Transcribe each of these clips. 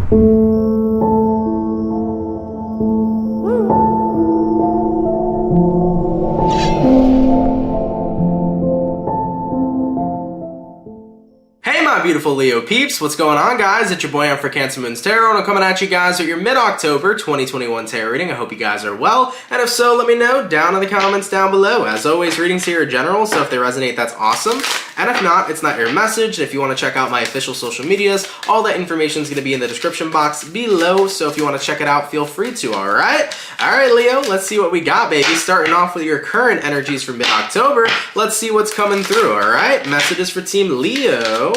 Hey my beautiful Leo peeps, what's going on guys? It's your boy for CancerMoonsTarot, and I'm coming at you guys with your mid-October 2021 tarot reading. I hope you guys are well, and if so, let me know down in the comments down below. As always, readings here are general, so if they resonate, that's awesome. And if not, it's not your message. If you want to check out my official social medias, all that information is going to be in the description box below, so if you want to check it out, feel free to, alright? Alright Leo, let's see what we got, baby. Starting off with your current energies for mid-October, let's see what's coming through, alright? Messages for Team Leo.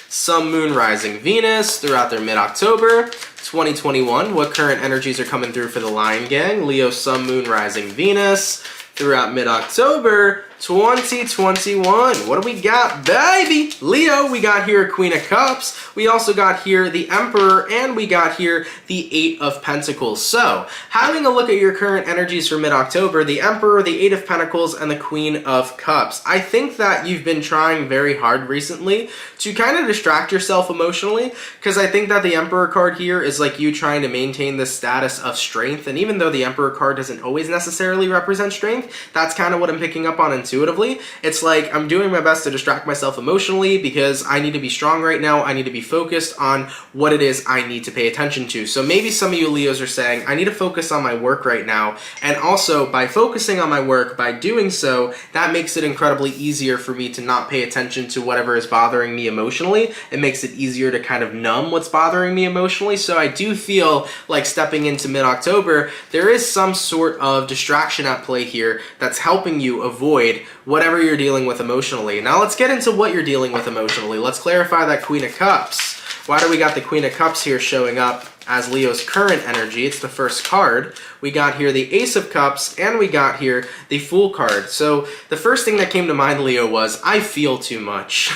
Sun, Moon, Rising, Venus throughout their mid-October 2021. What current energies are coming through for the Lion Gang? Leo, Sun, Moon, Rising, Venus throughout mid-October 2021. What do we got, baby? Leo, we got here Queen of Cups. We also got here the Emperor, and we got here the Eight of Pentacles. So, having a look at your current energies for mid-October, the Emperor, the Eight of Pentacles, and the Queen of Cups. I think that you've been trying very hard recently to kind of distract yourself emotionally, because I think that the Emperor card here is like you trying to maintain this status of strength, and even though the Emperor card doesn't always necessarily represent strength, that's kind of what I'm picking up on intuitively. It's like I'm doing my best to distract myself emotionally because I need to be strong right now. I need to be focused on what it is I need to pay attention to. So maybe some of you Leos are saying, I need to focus on my work right now. And also by focusing on my work, by doing so, that makes it incredibly easier for me to not pay attention to whatever is bothering me emotionally. It makes it easier to kind of numb what's bothering me emotionally. So I do feel like stepping into mid-October, there is some sort of distraction at play here that's helping you avoid whatever you're dealing with emotionally. Now let's get into what you're dealing with emotionally. Let's clarify that Queen of Cups. Why do we got the Queen of Cups here showing up as Leo's current energy? It's the first card. We got here the Ace of Cups, and we got here the Fool card. So the first thing that came to mind, Leo, was I feel too much.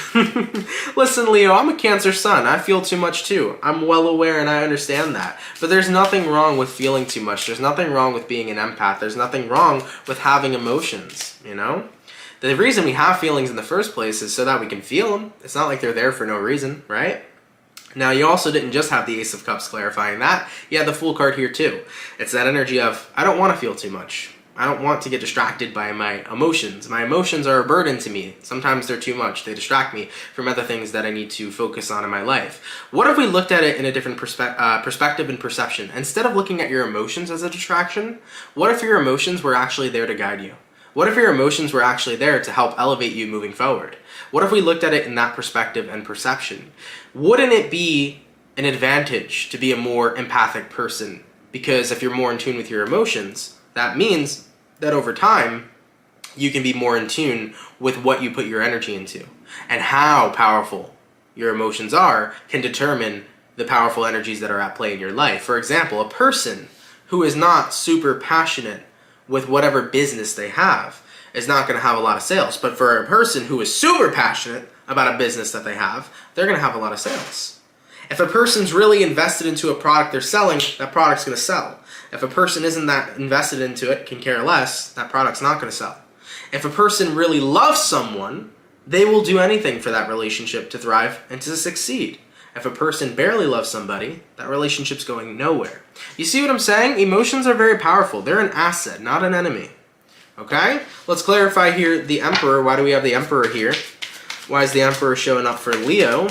Listen, Leo, I'm a Cancer sun. I feel too much too. I'm well aware and I understand that. But there's nothing wrong with feeling too much. There's nothing wrong with being an empath. There's nothing wrong with having emotions, you know? The reason we have feelings in the first place is so that we can feel them. It's not like they're there for no reason, right? Now, you also didn't just have the Ace of Cups clarifying that. You had the Fool card here too. It's that energy of, I don't want to feel too much. I don't want to get distracted by my emotions. My emotions are a burden to me. Sometimes they're too much. They distract me from other things that I need to focus on in my life. What if we looked at it in a different perspective and perception? Instead of looking at your emotions as a distraction, what if your emotions were actually there to guide you? What if your emotions were actually there to help elevate you moving forward? What if we looked at it in that perspective and perception? Wouldn't it be an advantage to be a more empathic person? Because if you're more in tune with your emotions, that means that over time, you can be more in tune with what you put your energy into. And how powerful your emotions are can determine the powerful energies that are at play in your life. For example, a person who is not super passionate with whatever business they have is not going to have a lot of sales. But for a person who is super passionate about a business that they have, they're going to have a lot of sales. If a person's really invested into a product they're selling, that product's going to sell. If a person isn't that invested into it, can care less, that product's not going to sell. If a person really loves someone, they will do anything for that relationship to thrive and to succeed. If a person barely loves somebody, that relationship's going nowhere. You see what I'm saying? Emotions are very powerful. They're an asset, not an enemy. Okay? Let's clarify here the Emperor. Why do we have the Emperor here? Why is the Emperor showing up for Leo?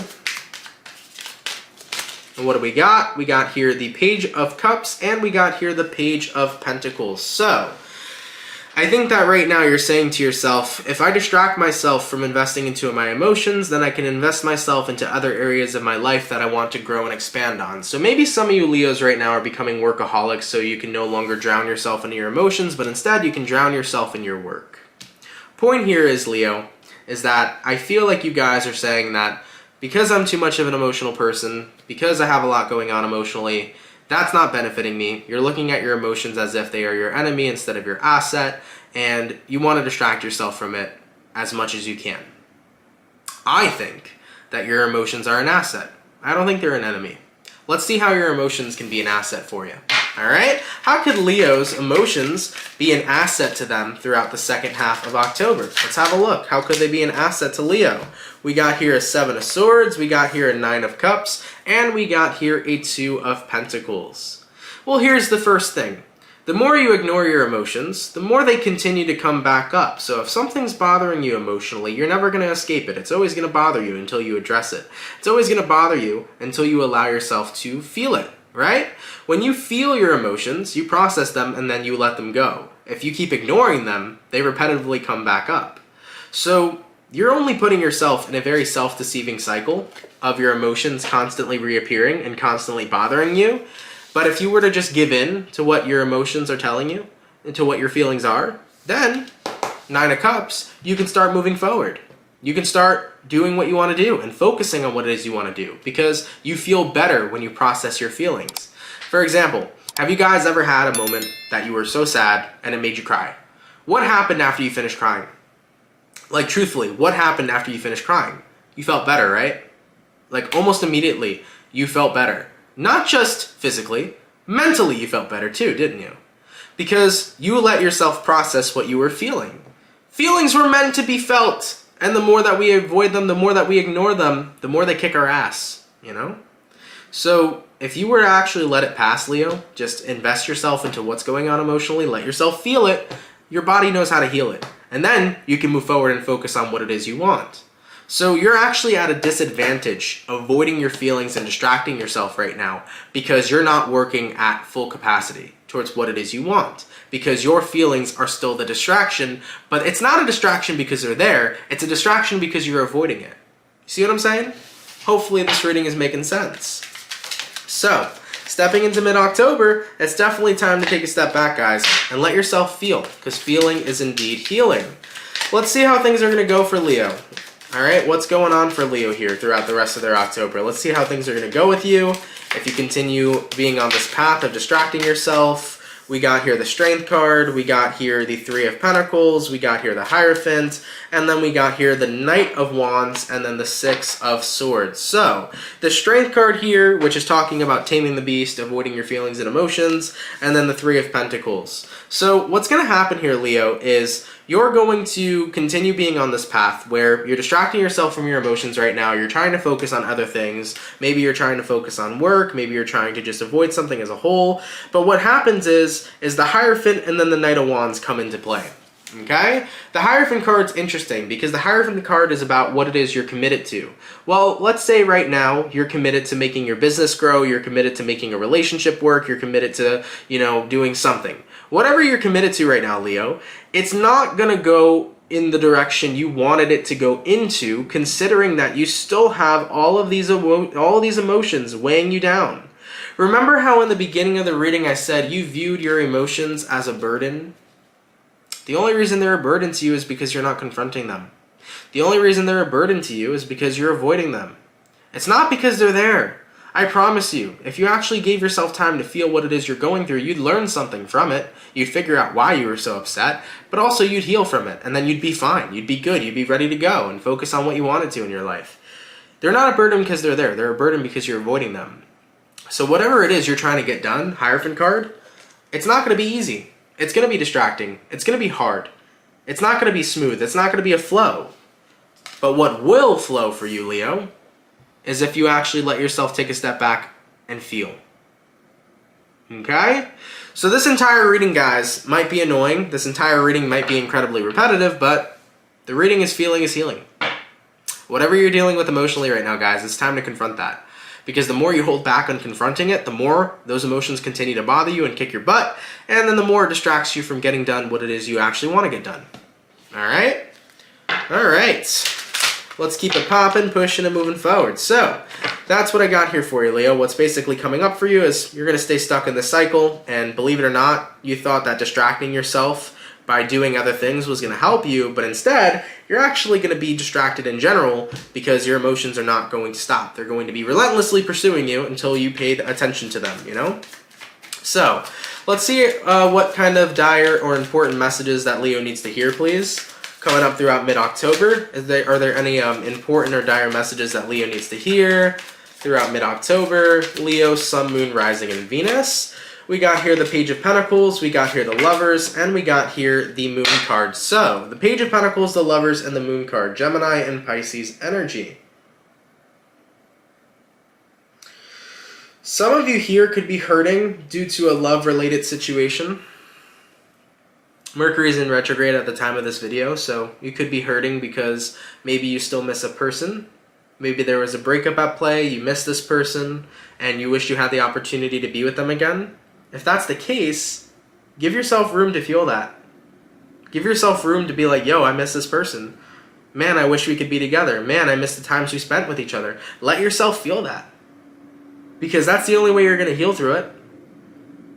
And what do we got? We got here the Page of Cups, and we got here the Page of Pentacles. So, I think that right now you're saying to yourself, if I distract myself from investing into my emotions, then I can invest myself into other areas of my life that I want to grow and expand on. So maybe some of you Leos right now are becoming workaholics so you can no longer drown yourself into your emotions, but instead you can drown yourself in your work. Point here is, Leo, is that I feel like you guys are saying that because I'm too much of an emotional person, because I have a lot going on emotionally, that's not benefiting me. You're looking at your emotions as if they are your enemy instead of your asset, and you want to distract yourself from it as much as you can. I think that your emotions are an asset. I don't think they're an enemy. Let's see how your emotions can be an asset for you. All right? How could Leo's emotions be an asset to them throughout the second half of October? Let's have a look. How could they be an asset to Leo? We got here a 7 of Swords, we got here a 9 of Cups, and we got here a 2 of Pentacles. Well, here's the first thing. The more you ignore your emotions, the more they continue to come back up. So if something's bothering you emotionally, you're never going to escape it. It's always going to bother you until you address it. It's always going to bother you until you allow yourself to feel it, right? When you feel your emotions, you process them and then you let them go. If you keep ignoring them, they repetitively come back up. So you're only putting yourself in a very self-deceiving cycle of your emotions constantly reappearing and constantly bothering you. But if you were to just give in to what your emotions are telling you, and to what your feelings are, then 9 of Cups, you can start moving forward. You can start doing what you want to do and focusing on what it is you want to do because you feel better when you process your feelings. For example, have you guys ever had a moment that you were so sad and it made you cry? What happened after you finished crying? Like, truthfully, what happened after you finished crying? You felt better, right? Like, almost immediately, you felt better. Not just physically, mentally you felt better too, didn't you? Because you let yourself process what you were feeling. Feelings were meant to be felt, and the more that we avoid them, the more that we ignore them, the more they kick our ass, you know? So if you were to actually let it pass, Leo, just invest yourself into what's going on emotionally, let yourself feel it, your body knows how to heal it. And then you can move forward and focus on what it is you want. So you're actually at a disadvantage avoiding your feelings and distracting yourself right now because you're not working at full capacity towards what it is you want. Because your feelings are still the distraction, but it's not a distraction because they're there, it's a distraction because you're avoiding it. See what I'm saying? Hopefully this reading is making sense. So, stepping into mid-October, it's definitely time to take a step back, guys, and let yourself feel, because feeling is indeed healing. Let's see how things are going to go for Leo. All right, what's going on for Leo here throughout the rest of their October? Let's see how things are going to go with you. If you continue being on this path of distracting yourself, we got here the Strength card, we got here the 3 of Pentacles, we got here the Hierophant, and then we got here the Knight of Wands, and then the 6 of Swords. So, the Strength card here, which is talking about taming the beast, avoiding your feelings and emotions, and then the 3 of Pentacles. So, what's going to happen here, Leo, is you're going to continue being on this path where you're distracting yourself from your emotions right now. You're trying to focus on other things. Maybe you're trying to focus on work. Maybe you're trying to just avoid something as a whole. But what happens is the Hierophant and then the Knight of Wands come into play. Okay? The Hierophant card's interesting because the Hierophant card is about what it is you're committed to. Well, let's say right now you're committed to making your business grow, you're committed to making a relationship work, you're committed to, doing something. Whatever you're committed to right now, Leo, it's not going to go in the direction you wanted it to go into, considering that you still have all of these emotions weighing you down. Remember how in the beginning of the reading I said you viewed your emotions as a burden? The only reason they're a burden to you is because you're not confronting them. The only reason they're a burden to you is because you're avoiding them. It's not because they're there. I promise you, if you actually gave yourself time to feel what it is you're going through, you'd learn something from it. You'd figure out why you were so upset, but also you'd heal from it, and then you'd be fine. You'd be good. You'd be ready to go and focus on what you wanted to in your life. They're not a burden because they're there. They're a burden because you're avoiding them. So whatever it is you're trying to get done, Hierophant card, it's not going to be easy. It's going to be distracting. It's going to be hard. It's not going to be smooth. It's not going to be a flow. But what will flow for you, Leo, is if you actually let yourself take a step back and feel. Okay? So this entire reading, guys, might be annoying. This entire reading might be incredibly repetitive, but the reading is feeling is healing. Whatever you're dealing with emotionally right now, guys, it's time to confront that. Because the more you hold back on confronting it, the more those emotions continue to bother you and kick your butt, and then the more it distracts you from getting done what it is you actually want to get done. Alright? Alright. Let's keep it popping, pushing, and moving forward. So, that's what I got here for you, Leo. What's basically coming up for you is you're going to stay stuck in this cycle, and believe it or not, you thought that distracting yourself by doing other things was going to help you, but instead, you're actually going to be distracted in general because your emotions are not going to stop. They're going to be relentlessly pursuing you until you paid attention to them, So, let's see what kind of dire or important messages that Leo needs to hear, please. Coming up throughout mid-October, are there any important or dire messages that Leo needs to hear throughout mid-October? Leo, Sun, Moon, Rising, and Venus. We got here the Page of Pentacles, we got here the Lovers, and we got here the Moon card. So, the Page of Pentacles, the Lovers, and the Moon card. Gemini and Pisces energy. Some of you here could be hurting due to a love-related situation. Mercury's in retrograde at the time of this video, so you could be hurting because maybe you still miss a person. Maybe there was a breakup at play, you missed this person, and you wish you had the opportunity to be with them again. If that's the case, give yourself room to feel that. Give yourself room to be like, yo, I miss this person. Man, I wish we could be together. Man, I miss the times we spent with each other. Let yourself feel that. Because that's the only way you're going to heal through it.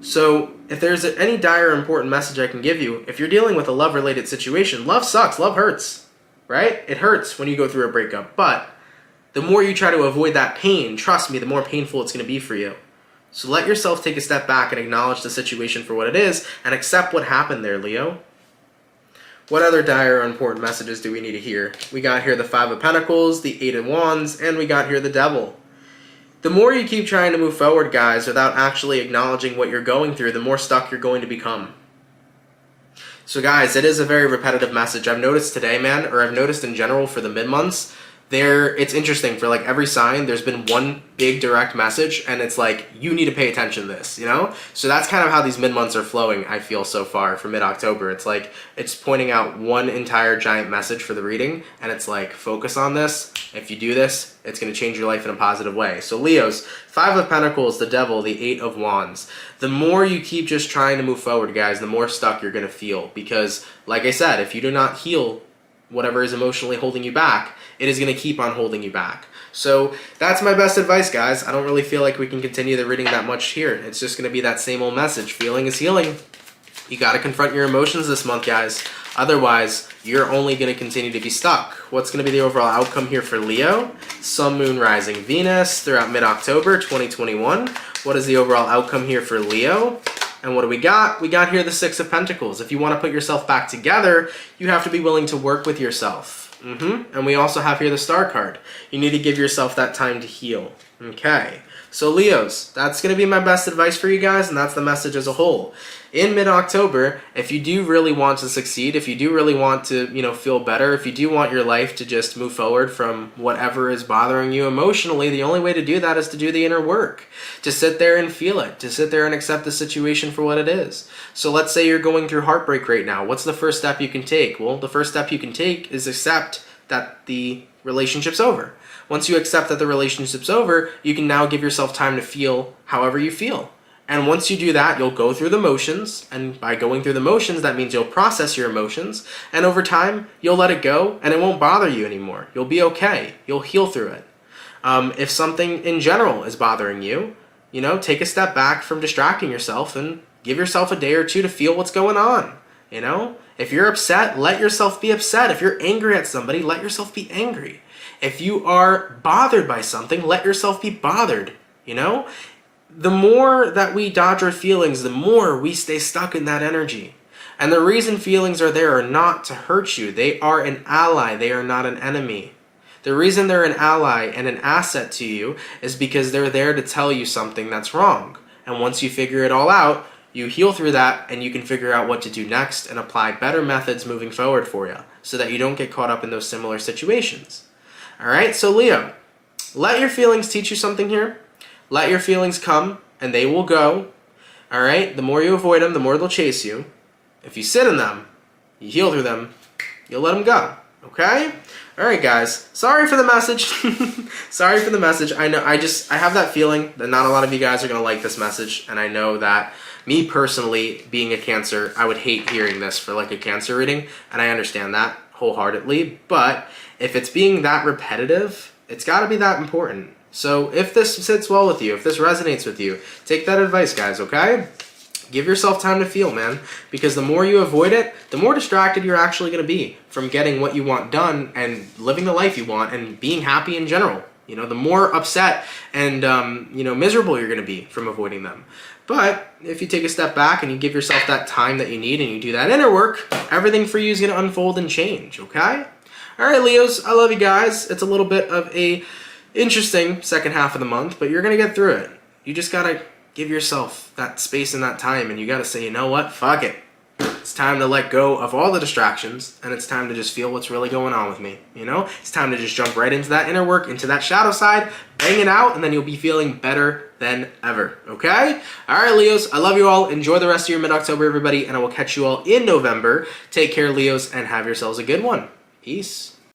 So, if there's any dire or important message I can give you, if you're dealing with a love-related situation, love sucks, love hurts, right? It hurts when you go through a breakup, but the more you try to avoid that pain, trust me, the more painful it's going to be for you. So let yourself take a step back and acknowledge the situation for what it is and accept what happened there, Leo. What other dire or important messages do we need to hear? We got here the Five of Pentacles, the Eight of Wands, and we got here the Devil. The more you keep trying to move forward, guys, without actually acknowledging what you're going through, the more stuck you're going to become. So guys, it is a very repetitive message. I've noticed today, man, or I've noticed in general for the mid-months, it's interesting, for like every sign, there's been one big direct message, and it's like, you need to pay attention to this, you know? So that's kind of how these mid-months are flowing, I feel, so far for mid-October. It's like, it's pointing out one entire giant message for the reading, and it's like, focus on this. If you do this, it's going to change your life in a positive way. So Leos, Five of Pentacles, the Devil, the Eight of Wands. The more you keep just trying to move forward, guys, the more stuck you're going to feel. Because, like I said, if you do not heal whatever is emotionally holding you back, it is going to keep on holding you back. So that's my best advice, guys. I don't really feel like we can continue the reading that much here. It's just going to be that same old message. Feeling is healing. You got to confront your emotions this month, guys. Otherwise, you're only going to continue to be stuck. What's going to be the overall outcome here for Leo? Sun, Moon, Rising, Venus throughout mid-October 2021. What is the overall outcome here for Leo? And what do we got? We got here the Six of Pentacles. If you want to put yourself back together, you have to be willing to work with yourself. And we also have here the Star card. You need to give yourself that time to heal. Okay. So Leos, that's going to be my best advice for you guys, and that's the message as a whole. In mid-October, if you do really want to succeed, if you do really want to, feel better, if you do want your life to just move forward from whatever is bothering you emotionally, the only way to do that is to do the inner work. To sit there and feel it. To sit there and accept the situation for what it is. So let's say you're going through heartbreak right now. What's the first step you can take? Well, the first step you can take is accept that the relationship's over. Once you accept that the relationship's over, you can now give yourself time to feel however you feel. And once you do that, you'll go through the motions, and by going through the motions, that means you'll process your emotions, and over time, you'll let it go, and it won't bother you anymore. You'll be okay. You'll heal through it. If something in general is bothering you, take a step back from distracting yourself and give yourself a day or two to feel what's going on. If you're upset, let yourself be upset. If you're angry at somebody, let yourself be angry. If you are bothered by something, let yourself be bothered, The more that we dodge our feelings, the more we stay stuck in that energy. And the reason feelings are there are not to hurt you. They are an ally. They are not an enemy. The reason they're an ally and an asset to you is because they're there to tell you something that's wrong. And once you figure it all out, you heal through that, and you can figure out what to do next and apply better methods moving forward for you so that you don't get caught up in those similar situations. All right, so Leo, let your feelings teach you something here. Let your feelings come, and they will go. All right, the more you avoid them, the more they'll chase you. If you sit in them, you heal through them, you'll let them go. Okay? All right, guys. Sorry for the message. Sorry for the message. I know I have that feeling that not a lot of you guys are going to like this message, and I know that me personally, being a Cancer, I would hate hearing this for like a Cancer reading, and I understand that wholeheartedly, but if it's being that repetitive, it's got to be that important. So if this sits well with you, if this resonates with you, take that advice, guys, okay? Give yourself time to feel, man, because the more you avoid it, the more distracted you're actually going to be from getting what you want done and living the life you want and being happy in general. The more upset and, miserable you're going to be from avoiding them. But if you take a step back and you give yourself that time that you need and you do that inner work, everything for you is going to unfold and change, okay? All right, Leos, I love you guys. It's a little bit of a interesting second half of the month, but you're going to get through it. You just got to give yourself that space and that time, and you got to say, you know what, fuck it. It's time to let go of all the distractions, and it's time to just feel what's really going on with me, you know? It's time to just jump right into that inner work, into that shadow side, bang it out, and then you'll be feeling better than ever, okay? All right, Leos, I love you all. Enjoy the rest of your mid-October, everybody, and I will catch you all in November. Take care, Leos, and have yourselves a good one. Peace.